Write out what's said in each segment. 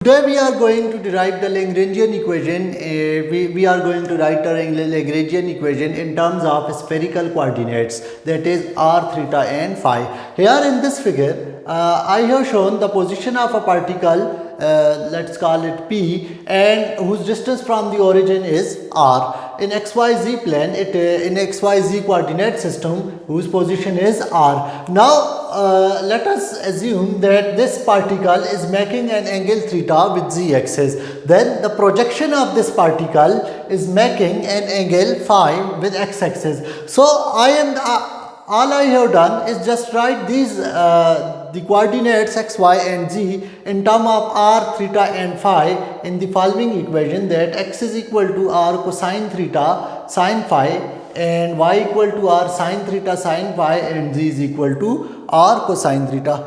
Today we are going to derive the Lagrangian equation. We are going to write a Lagrangian equation in terms of spherical coordinates, that is r, theta and phi. Here in this figure, I have shown the position of a particle, let's call it P, and whose distance from the origin is r. In xyz plane, in xyz coordinate system, whose position is r. Now let us assume that this particle is making an angle theta with z axis. Then the projection of this particle is making an angle phi with x axis. So all I have done is just write these the coordinates x, y and z in term of r, theta and phi in the following equation, that x is equal to r cosine theta sine phi and y equal to r sine theta sine phi and z is equal to r cosine theta.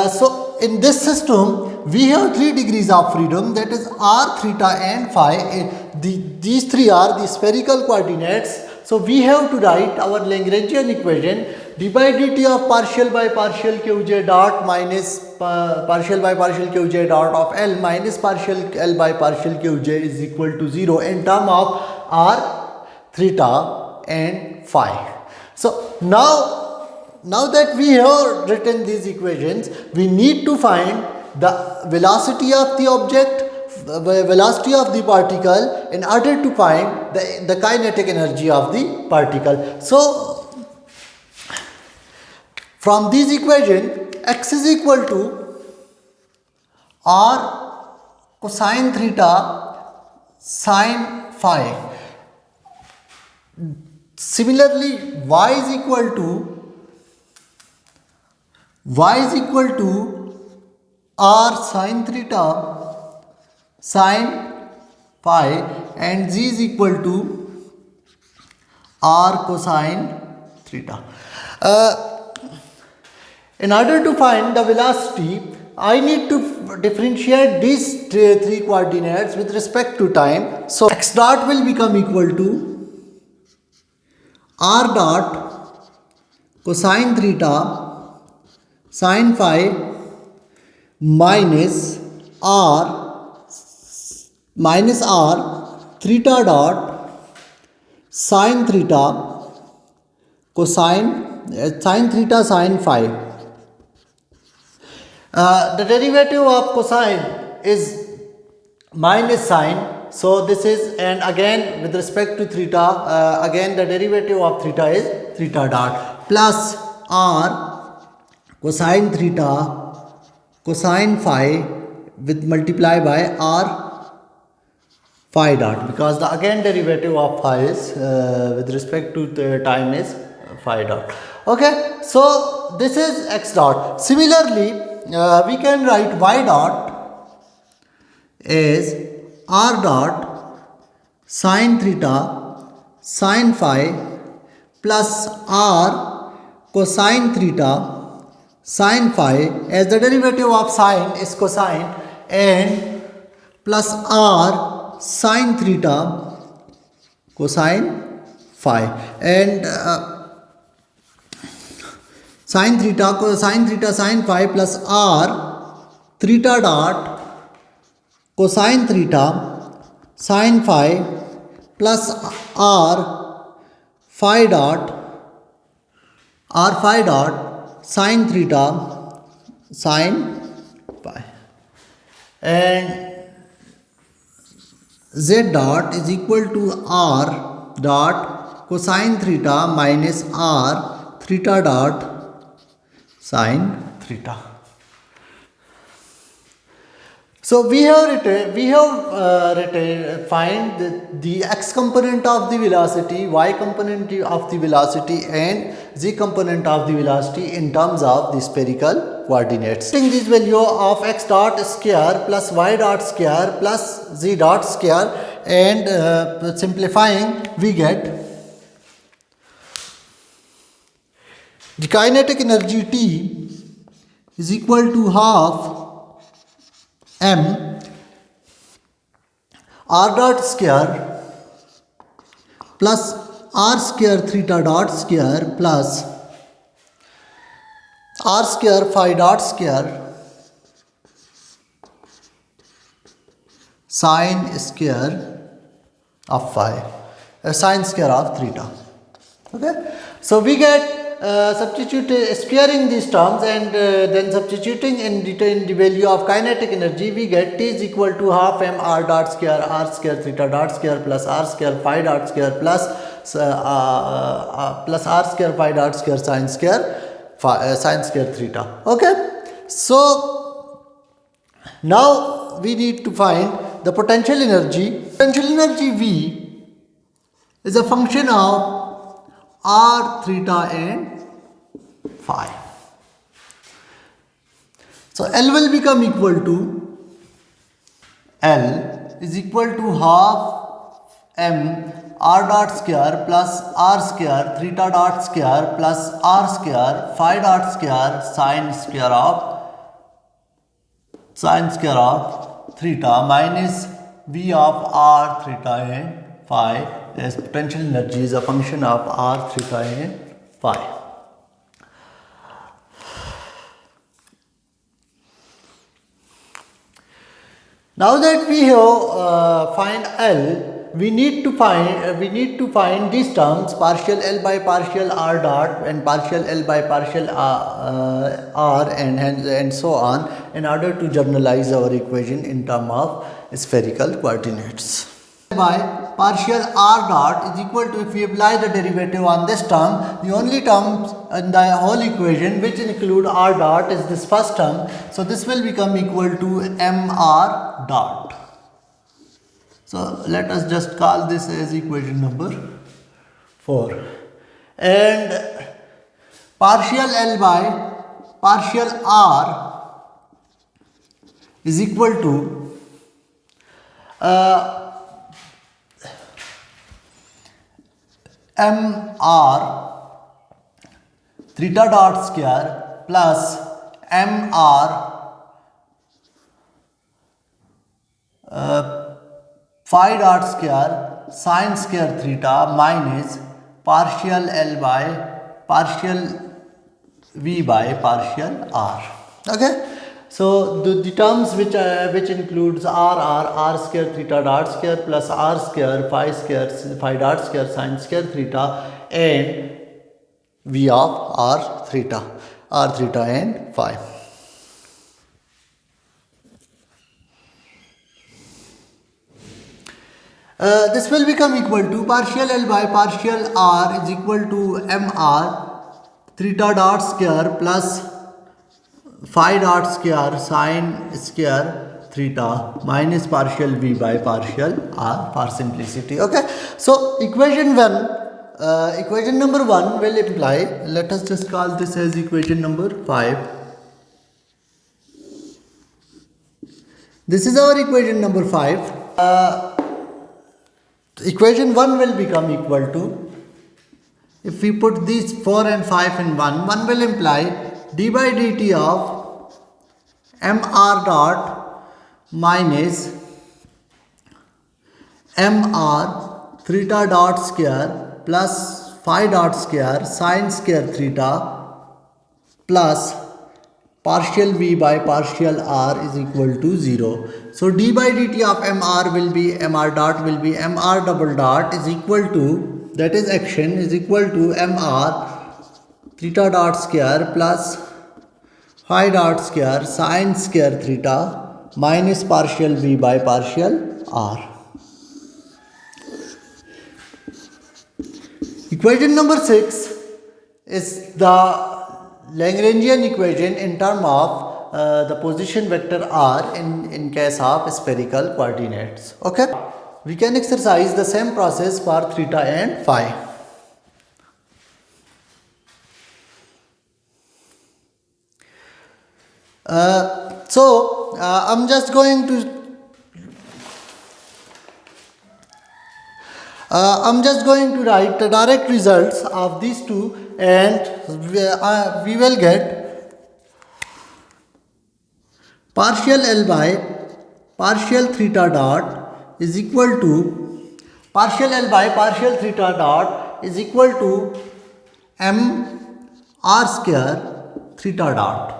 So in this system we have 3 degrees of freedom, that is r, theta and phi. These three are the spherical coordinates. So we have to write our Lagrangian equation d by dt of partial by partial qj dot minus partial by partial qj dot of L minus partial L by partial qj is equal to 0 in term of r, theta and phi. So now that we have written these equations, we need to find the velocity of the object, the velocity of the particle, in order to find the kinetic energy of the particle. So from this equation, x is equal to r cosine theta sine phi. Similarly, y is equal to r sine theta sine phi and z is equal to r cosine theta. In order to find the velocity, I need to differentiate these three coordinates with respect to time. So x dot will become equal to r dot cosine theta sine phi minus r theta dot sine theta cosine sine theta sine phi. The derivative of cosine is minus sine, so this is, and again with respect to theta, again the derivative of theta is theta dot, plus r cosine theta cosine phi with multiply by r phi dot, because the again derivative of phi is with respect to the time is phi dot. Okay, so this is x dot. Similarly, we can write y dot as r dot sine theta sine phi plus r cosine theta sine phi, as the derivative of sine is cosine, and plus r sine theta cosine phi, and sine theta sine phi plus r theta dot cosine theta sine phi plus r phi dot sine theta sine phi, and z dot is equal to r dot cosine theta minus r theta dot sine theta. So we have find the x component of the velocity, y component of the velocity and z component of the velocity in terms of the spherical coordinates. Taking this value of x dot square plus y dot square plus z dot square and simplifying, we get the kinetic energy T is equal to half m r dot square plus r square theta dot square plus r square phi dot square sine square of phi, sine square of theta. Okay, so we get squaring these terms and then substituting in the value of kinetic energy, we get T is equal to half m r dot square r square theta dot square plus r square phi dot square plus r square phi dot square sine square sine square theta. Okay, so now we need to find the potential energy. Potential energy V is a function of r theta and phi. So L will become equal to L is equal to half m r dot square plus r square theta dot square plus r square phi dot square sine square of theta minus V of r theta and phi, as potential energy is a function of r theta and phi. Now that we have find L, we need to find these terms partial L by partial r dot and partial L by partial r and so on, in order to generalize our equation in terms of spherical coordinates. By partial r dot is equal to, if we apply the derivative on this term, the only terms in the whole equation which include r dot is this first term, so this will become equal to mr dot. So let us just call this as equation number 4, and partial L by partial r is equal to mr theta dot square plus mr phi dot square sine square theta minus partial L by partial V by partial r. Okay, so the terms which includes r square theta dot square plus r square phi dot square sine square theta and V of r theta and phi. This will become equal to partial L by partial r is equal to mr theta dot square plus phi dot square sine square theta minus partial V by partial r for simplicity. Okay, so equation number 1 will imply, let us just call this as equation number 5. This is our equation number 5. Equation 1 will become equal to, if we put these 4 and 5 in 1 will imply d by dt of mr dot minus mr theta dot square plus phi dot square sine square theta plus partial V by partial r is equal to 0. So d by dt of mr will be mr dot will be mr double dot is equal to, that is action, is equal to mr theta dot square plus phi dot square sine square theta minus partial V by partial r. Equation number 6 is the Lagrangian equation in terms of the position vector r in case of spherical coordinates. Okay, we can exercise the same process for theta and phi. I'm just going to write the direct results of these two, and we will get partial L by partial theta dot is equal to partial L by partial theta dot is equal to m r square theta dot.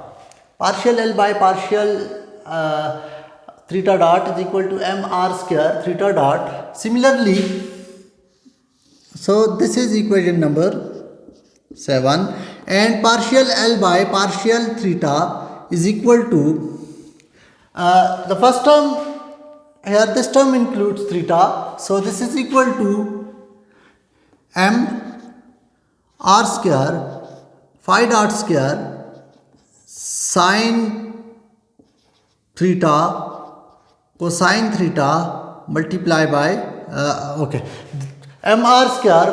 Partial L by partial theta dot is equal to m r square theta dot. Similarly, so this is equation number 7, and partial L by partial theta is equal to the first term here, this term includes theta, so this is equal to m r square phi dot square sine theta cosine theta multiply by m r square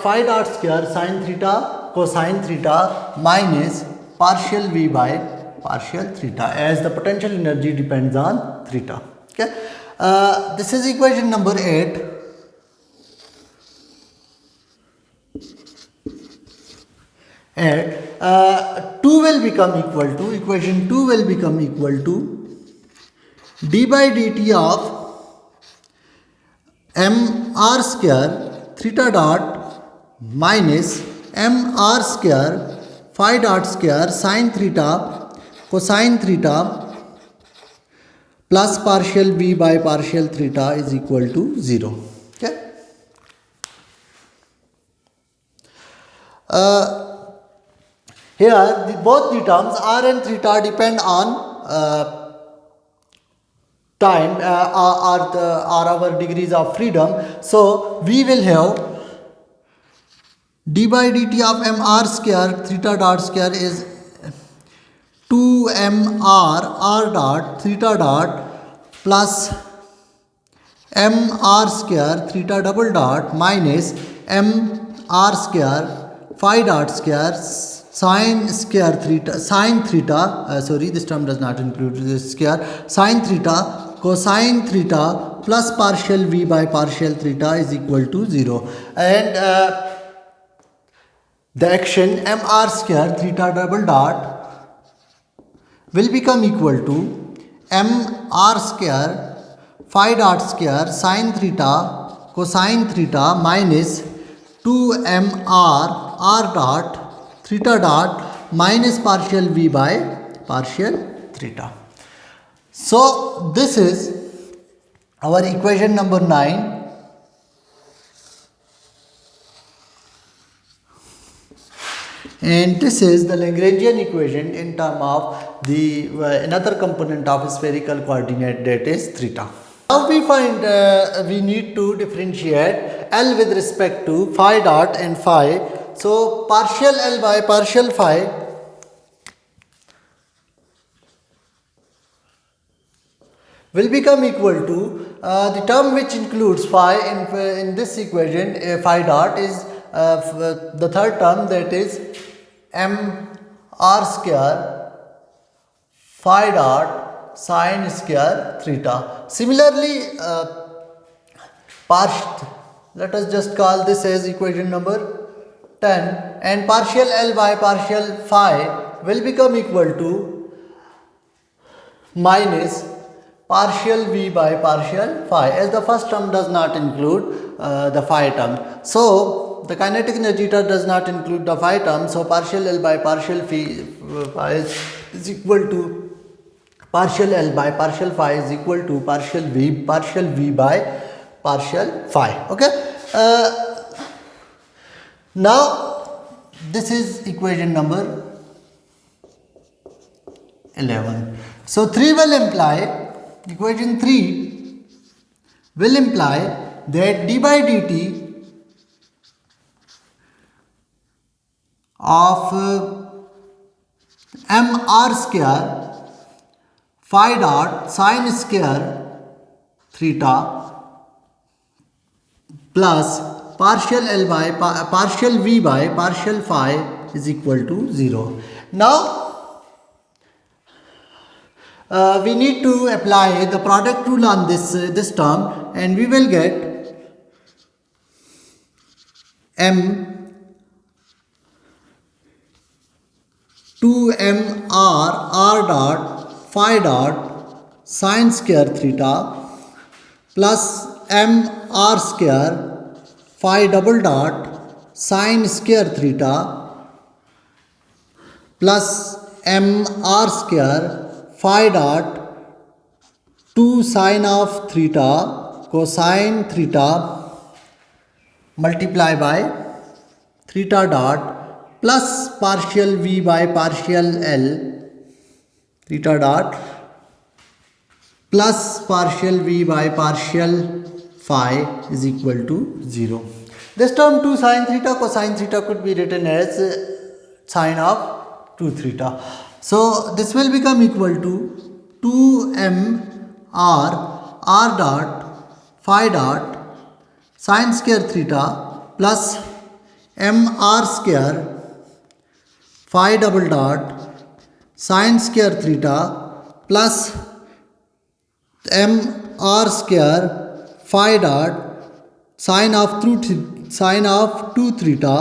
phi dot square sine theta cosine theta minus partial v by partial theta, as the potential energy depends on theta. Okay, this is equation number 8. And 2 will become equal to, equation 2 will become equal to d by dt of m r square theta dot minus m r square phi dot square sine theta cosine theta plus partial v by partial theta is equal to 0. Okay. Here both the terms r and theta depend on time are our degrees of freedom. So we will have d by dt of m r square theta dot square is 2m r dot theta dot plus m r square theta double dot minus m r square phi dot square sine square theta sine theta this term does not include this square sine theta cosine theta plus partial v by partial theta is equal to 0, and the action m r square theta double dot will become equal to m r square phi dot square sine theta cosine theta minus 2m r dot theta dot minus partial v by partial theta. So this is our equation number 9. And this is the Lagrangian equation in terms of the another component of spherical coordinate, that is theta. Now we find we need to differentiate L with respect to phi dot and phi. So partial L by partial phi will become equal to the term which includes phi in this equation, phi dot is the third term, that is m r square phi dot sine square theta. Similarly, let us just call this as equation number 10, and partial L by partial phi will become equal to minus partial v by partial phi, as the first term does not include the phi term. So the kinetic energy term does not include the phi term, so partial L by partial phi is equal to partial L by partial phi is equal to partial v by partial phi. Okay. Now this is equation number 11. So 3 will imply, equation 3 will imply that d by dt of m r square phi dot sine square theta plus partial L by partial v by partial phi is equal to 0. Now we need to apply the product rule on this term, and we will get m 2m r dot phi dot sine square theta plus m r square phi double dot sine square theta plus m r square phi dot 2 sine of theta cosine theta multiply by theta dot plus partial v by partial l theta dot plus partial v by partial phi is equal to 0. This term 2 sine theta cosine theta could be written as sine of 2 theta. So this will become equal to 2m r dot phi dot sine square theta plus m r square phi double dot sine square theta plus m r square phi dot sine of 2 theta,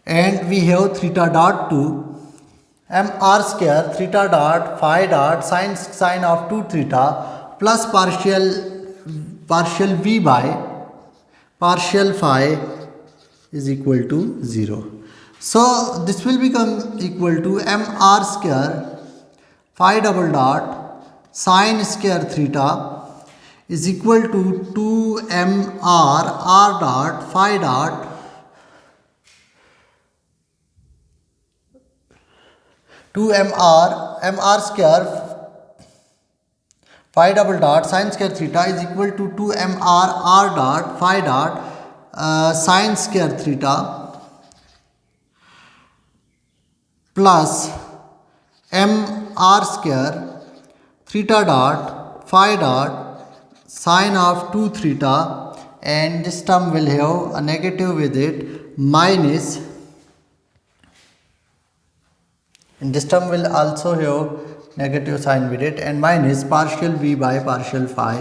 and we have theta dot to m r square theta dot phi dot sine of 2 theta plus partial v by partial phi is equal to 0. So this will become equal to m r square phi double dot sine square theta is equal to 2m r dot phi dot 2m r square phi double dot sine square theta is equal to 2m r dot phi dot sine square theta plus m r square theta dot phi dot sine of 2 theta, and this term will have a negative with it minus, and this term will also have negative sign with it, and minus partial v by partial phi